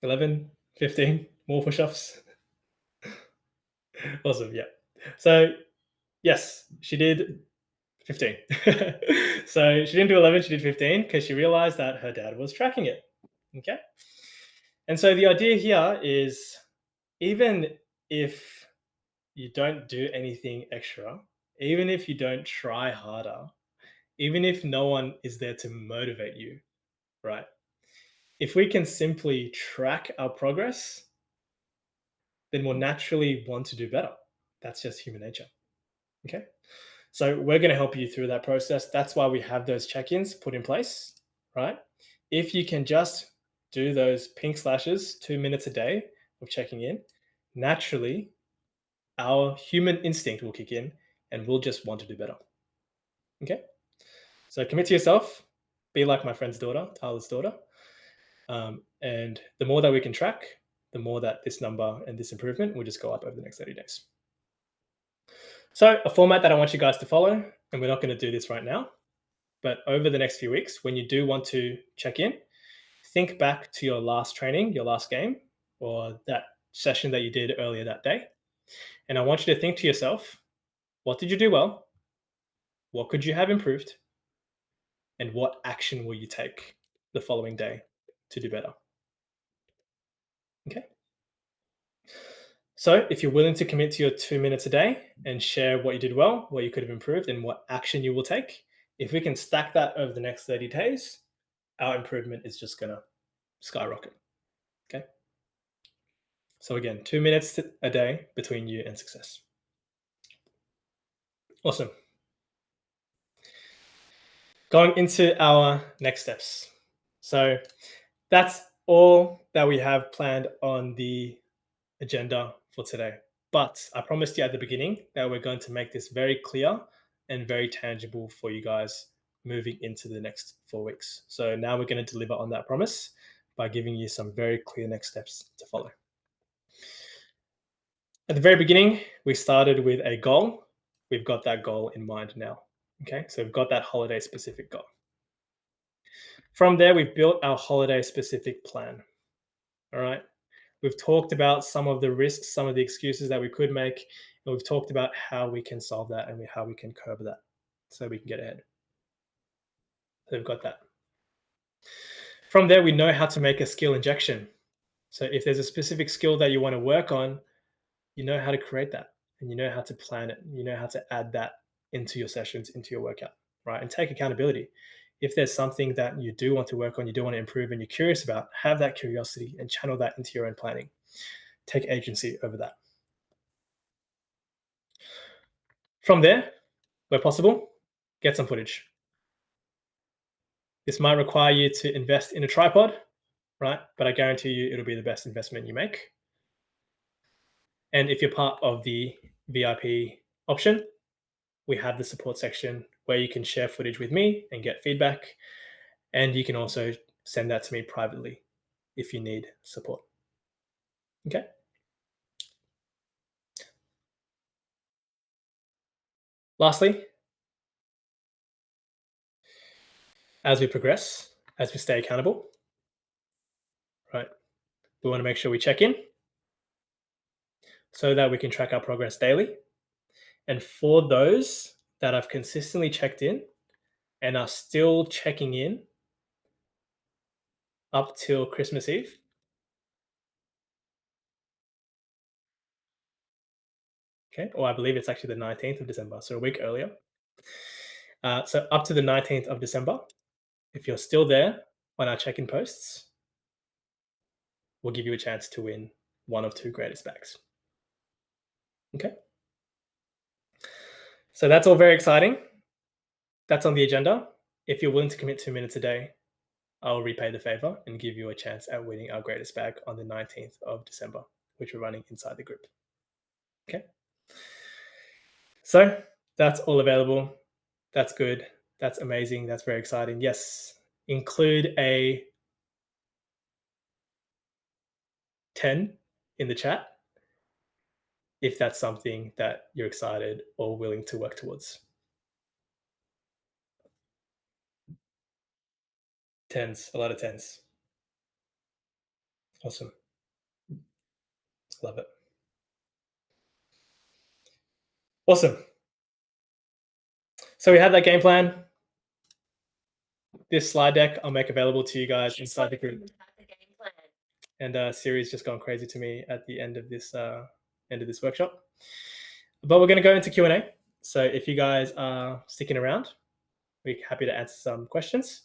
11, 15 more push-ups. Awesome. Yeah. So yes, she did 15. So she didn't do 11, she did 15 because she realized that her dad was tracking it. Okay. And so the idea here is, even if you don't do anything extra, even if you don't try harder, even if no one is there to motivate you, right? If we can simply track our progress, then we'll naturally want to do better. That's just human nature. Okay. So we're going to help you through that process. That's why we have those check-ins put in place, right? If you can just do those pink slashes, 2 minutes a day of checking in, naturally, our human instinct will kick in and we'll just want to do better. Okay. So commit to yourself. Be like my friend's daughter, Tyler's daughter. And the more that we can track, the more that this number and this improvement will just go up over the next 30 days. So a format that I want you guys to follow, and we're not going to do this right now, but over the next few weeks, when you do want to check in, think back to your last training, your last game, or that session that you did earlier that day. And I want you to think to yourself, what did you do well? What could you have improved? And what action will you take the following day to do better? Okay. So if you're willing to commit to your 2 minutes a day and share what you did well, what you could have improved, and what action you will take, if we can stack that over the next 30 days, our improvement is just going to skyrocket. Okay. So again, 2 minutes a day between you and success. Awesome. Going into our next steps. So that's all that we have planned on the agenda for today. But I promised you at the beginning that we're going to make this very clear and very tangible for you guys moving into the next 4 weeks. So now we're going to deliver on that promise by giving you some very clear next steps to follow. At the very beginning, we started with a goal. We've got that goal in mind now. Okay, so we've got that holiday specific goal. From there, we've built our holiday specific plan. All right. We've talked about some of the risks, some of the excuses that we could make, and we've talked about how we can solve that and how we can curb that so we can get ahead. So we've got that. From there, we know how to make a skill injection. So if there's a specific skill that you want to work on, you know how to create that and you know how to plan it. You know how to add that into your sessions, into your workout, right? And take accountability. If there's something that you do want to work on, you do want to improve and you're curious about, have that curiosity and channel that into your own planning. Take agency over that. From there, where possible, get some footage. This might require you to invest in a tripod, right? But I guarantee you it'll be the best investment you make. And if you're part of the VIP option, we have the support section where you can share footage with me and get feedback. And you can also send that to me privately if you need support. Okay. Lastly, as we progress, as we stay accountable, right, we want to make sure we check in so that we can track our progress daily. And for those that have consistently checked in and are still checking in up till Christmas Eve, okay, or I believe it's actually the 19th of December, so a week earlier. So up to the 19th of December, if you're still there on our check-in posts, we'll give you a chance to win one of two greatest bags. Okay. So that's all very exciting. That's on the agenda. If you're willing to commit 2 minutes a day, I'll repay the favor and give you a chance at winning our greatest bag on the 19th of December, which we're running inside the group. Okay. So that's all available. That's good. That's amazing. That's very exciting. Yes. Include a 10 in the chat if that's something that you're excited or willing to work towards. Tens, a lot of tens. Awesome. Love it. Awesome. So we have that game plan. This slide deck I'll make available to you guys inside the group. And Siri's just gone crazy to me at the end of this workshop. But we're going to go into Q&A. So if you guys are sticking around, we're happy to answer some questions.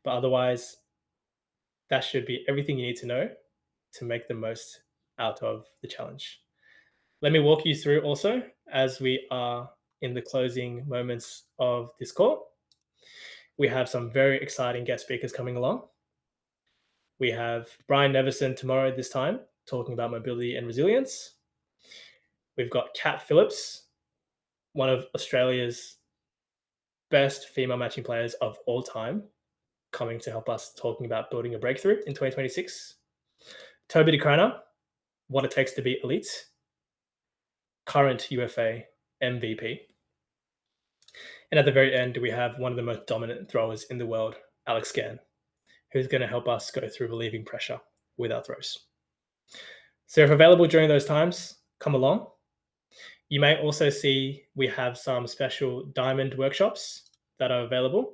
But otherwise, that should be everything you need to know to make the most out of the challenge. Let me walk you through also as we are in the closing moments of this call. We have some very exciting guest speakers coming along. We have Brian Neverson tomorrow this time talking about mobility and resilience. We've got Kat Phillips, one of Australia's best female matching players of all time, coming to help us talking about building a breakthrough in 2026. Toby DeCrana, what it takes to be elite, current UFA MVP. And at the very end, we have one of the most dominant throwers in the world, Alex Gann, who's going to help us go through relieving pressure with our throws. So if available during those times, come along. You may also see we have some special diamond workshops that are available.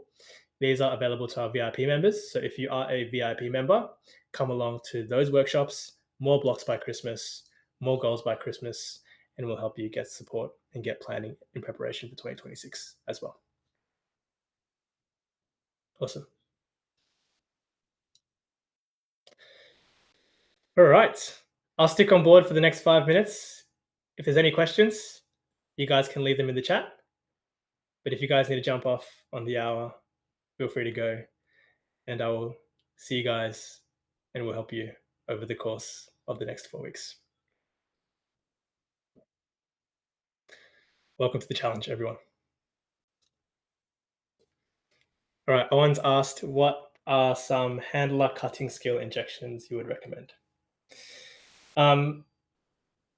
These are available to our VIP members. So if you are a VIP member, come along to those workshops. More blocks by Christmas, more goals by Christmas, and we'll help you get support and get planning in preparation for 2026 as well. Awesome. All right. I'll stick on board for the next 5 minutes. If there's any questions, you guys can leave them in the chat. But if you guys need to jump off on the hour, feel free to go. And I will see you guys and we'll help you over the course of the next 4 weeks. Welcome to the challenge, everyone. All right, Owen's asked, what are some handler cutting skill injections you would recommend?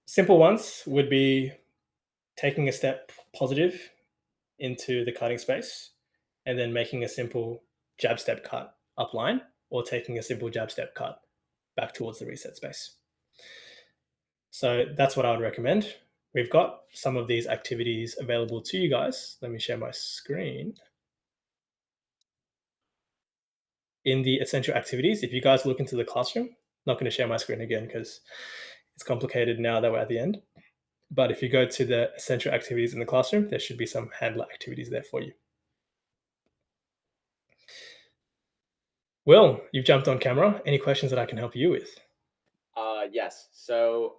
Simple ones would be taking a step positive into the cutting space and then making a simple jab step cut up line, or taking a simple jab step cut back towards the reset space. So that's what I would recommend. We've got some of these activities available to you guys. Let me share my screen. In the essential activities, if you guys look into the classroom, I'm not going to share my screen again because it's complicated now that we're at the end. But if you go to the essential activities in the classroom, there should be some handler activities there for you. Will, you've jumped on camera. Any questions that I can help you with? Yes. So,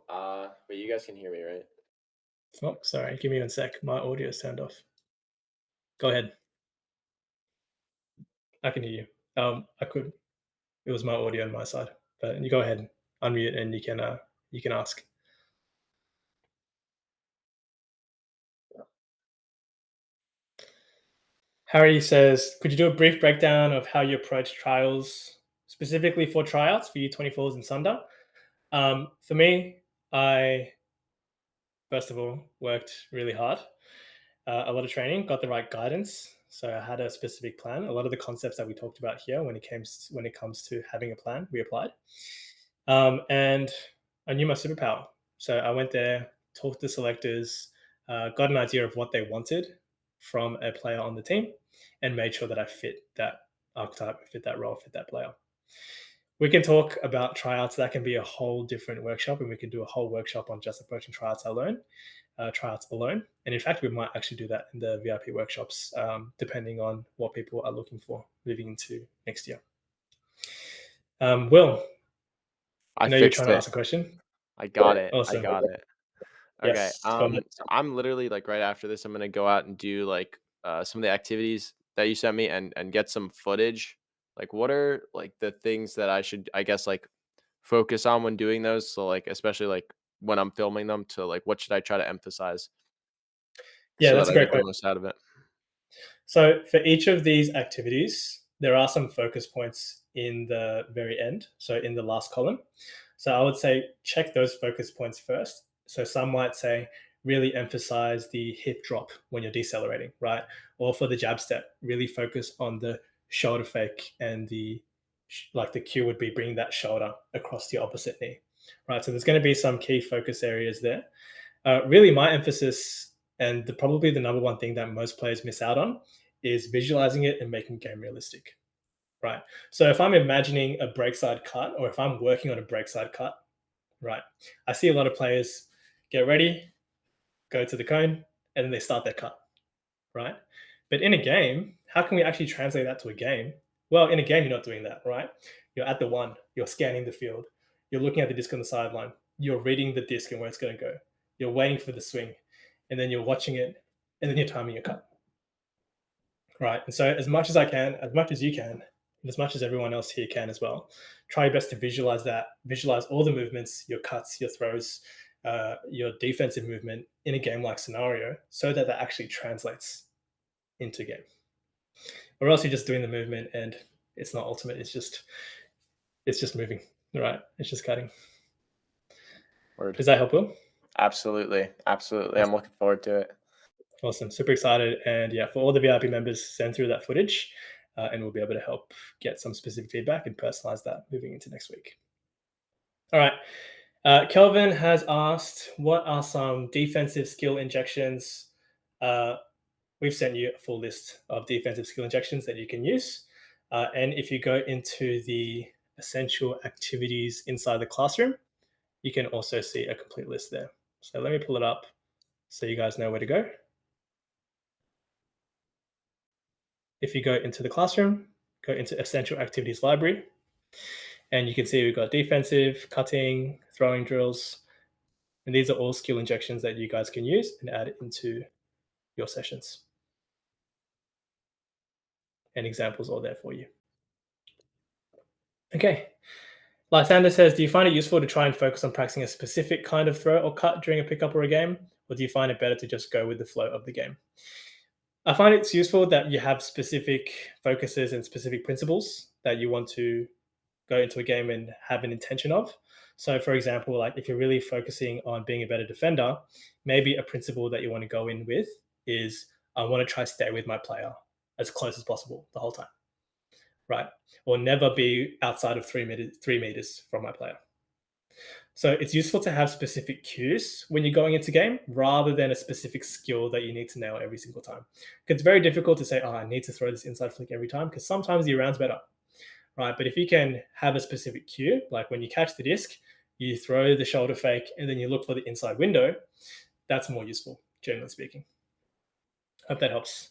wait, you guys can hear me, right? Oh, sorry. Give me 1 sec. My audio is turned off. Go ahead. I can hear you. I could. It was my audio on my side, but you go ahead, unmute, and you can ask. Harry says, could you do a brief breakdown of how you approach trials, specifically for tryouts for U24s and Sunder? For me, I first of all worked really hard, a lot of training, got the right guidance. So I had a specific plan. A lot of the concepts that we talked about here, when it comes to having a plan, we applied. And I knew my superpower. So I went there, talked to selectors, got an idea of what they wanted from a player on the team, and made sure that I fit that archetype, fit that role, fit that player. We can talk about tryouts. That can be a whole different workshop, and we can do a whole workshop on just approaching tryouts alone. And in fact, we might actually do that in the VIP workshops, depending on what people are looking for moving into next year. Will, I I know you're fixed trying to it. ask a question. I got it. I Awesome. got it. Okay. Yes, go ahead. So I'm literally like right after this, I'm gonna go out and do like some of the activities that you sent me and get some footage. Like, what are like the things that I should, I guess, like focus on when doing those? So like, especially like when I'm filming them, to like, what should I try to emphasize Yeah, so that's that a I great get the question. most out of it? So for each of these activities, there are some focus points in the very end. So in the last column. So I would say check those focus points first. So some might say really emphasize the hip drop when you're decelerating, right? Or for the jab step, really focus on the shoulder fake and the cue would be bringing that shoulder across the opposite knee, right? So there's going to be some key focus areas there. Really, my emphasis and probably the number one thing that most players miss out on is visualizing it and making game realistic, right? So if I'm imagining a breakside cut or if I'm working on a breakside cut, right, I see a lot of players get ready, go to the cone, and then they start their cut, right? But in a game, how can we actually translate that to a game? Well, in a game, you're not doing that, right? You're at the one, you're scanning the field, you're looking at the disc on the sideline, you're reading the disc and where it's going to go, you're waiting for the swing, and then you're watching it, and then you're timing your cut, right? And so, as much as I can, as much as you can, and as much as everyone else here can as well, try your best to visualize that, visualize all the movements, your cuts, your throws, your defensive movement in a game like scenario so that that actually translates into game, or else you're just doing the movement and it's not ultimate. It's just moving, right? It's just cutting. Word. Does that help, Will? Absolutely. Absolutely. I'm Awesome. looking forward to it. Awesome. Super excited. And yeah, for all the VIP members, send through that footage, and we'll be able to help get some specific feedback and personalize that moving into next week. All right. Kelvin has asked, what are some defensive skill injections? We've sent you a full list of defensive skill injections that you can use. And if you go into the essential activities inside the classroom, you can also see a complete list there. So let me pull it up so you guys know where to go. If you go into the classroom, go into essential activities library, and you can see we've got defensive, cutting, throwing drills, and these are all skill injections that you guys can use and add into your sessions. And examples are there for you. Okay. Lysander says, do you find it useful to try and focus on practicing a specific kind of throw or cut during a pickup or a game? Or do you find it better to just go with the flow of the game? I find it's useful that you have specific focuses and specific principles that you want to go into a game and have an intention of. So, for example, like if you're really focusing on being a better defender, maybe a principle that you want to go in with is I want to try to stay with my player as close as possible the whole time, right? Or never be outside of 3 meters from my player. So it's useful to have specific cues when you're going into game rather than a specific skill that you need to nail every single time. It's very difficult to say, oh, I need to throw this inside flick every time because sometimes the round's better, right? But if you can have a specific cue, like when you catch the disc, you throw the shoulder fake and then you look for the inside window, that's more useful, generally speaking. Hope that helps.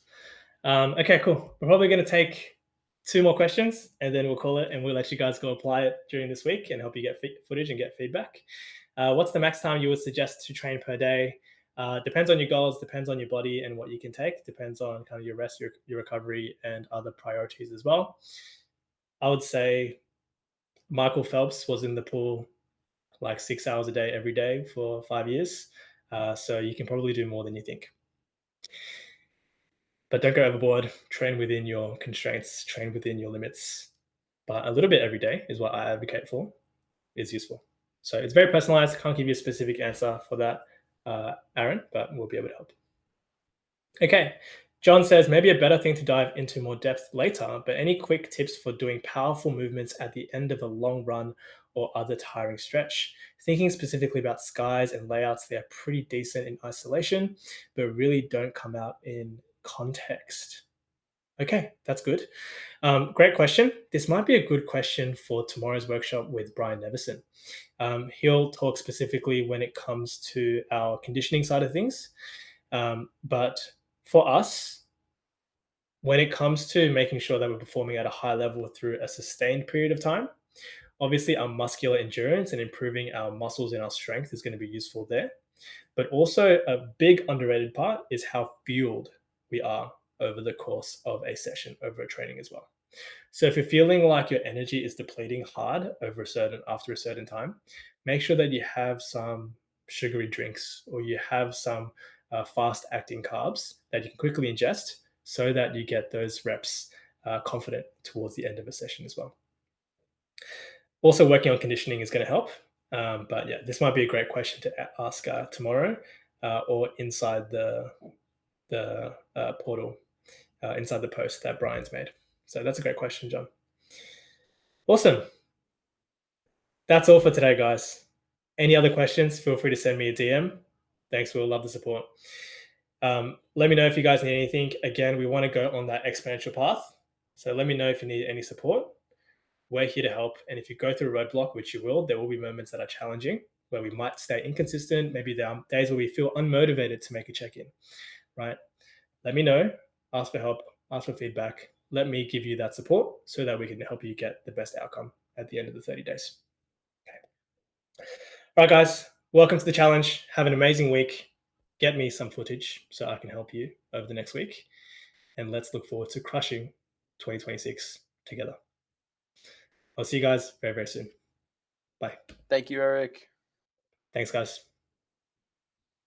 Okay, cool. We're probably going to take 2 more questions and then we'll call it and we'll let you guys go apply it during this week and help you get footage and get feedback. What's the max time you would suggest to train per day? Depends on your goals, depends on your body and what you can take, depends on kind of your rest, your recovery, and other priorities as well. I would say Michael Phelps was in the pool like 6 hours a day every day for 5 years. So you can probably do more than you think. But don't go overboard. Train within your constraints, train within your limits. But a little bit every day is what I advocate for, is useful. So it's very personalized. Can't give you a specific answer for that, Aaron, but we'll be able to help. Okay. John says maybe a better thing to dive into more depth later, but any quick tips for doing powerful movements at the end of a long run or other tiring stretch? Thinking specifically about skies and layouts, they are pretty decent in isolation, but really don't come out in context. Okay, that's good. Great question. This might be a good question for tomorrow's workshop with Brian Nevison. He'll talk specifically when it comes to our conditioning side of things. But for us, when it comes to making sure that we're performing at a high level through a sustained period of time, obviously our muscular endurance and improving our muscles and our strength is going to be useful there. But also, a big underrated part is how fueled we are over the course of a session, over a training as well. So if you're feeling like your energy is depleting hard after a certain time, make sure that you have some sugary drinks or you have some fast acting carbs that you can quickly ingest so that you get those reps confident towards the end of a session as well. Also, working on conditioning is going to help. But yeah, this might be a great question to ask tomorrow or inside the portal, inside the post that Brian's made. So that's a great question, John. Awesome. That's all for today, guys. Any other questions, feel free to send me a DM. Thanks, we'll love the support. Let me know if you guys need anything. Again, we want to go on that exponential path. So let me know if you need any support. We're here to help. And if you go through a roadblock, which you will, there will be moments that are challenging, where we might stay inconsistent. Maybe there are days where we feel unmotivated to make a check-in, right? Let me know, ask for help, ask for feedback. Let me give you that support so that we can help you get the best outcome at the end of the 30 days. Okay. All right, guys, welcome to the challenge. Have an amazing week. Get me some footage so I can help you over the next week. And let's look forward to crushing 2026 together. I'll see you guys very, very soon. Bye. Thank you, Eric. Thanks, guys.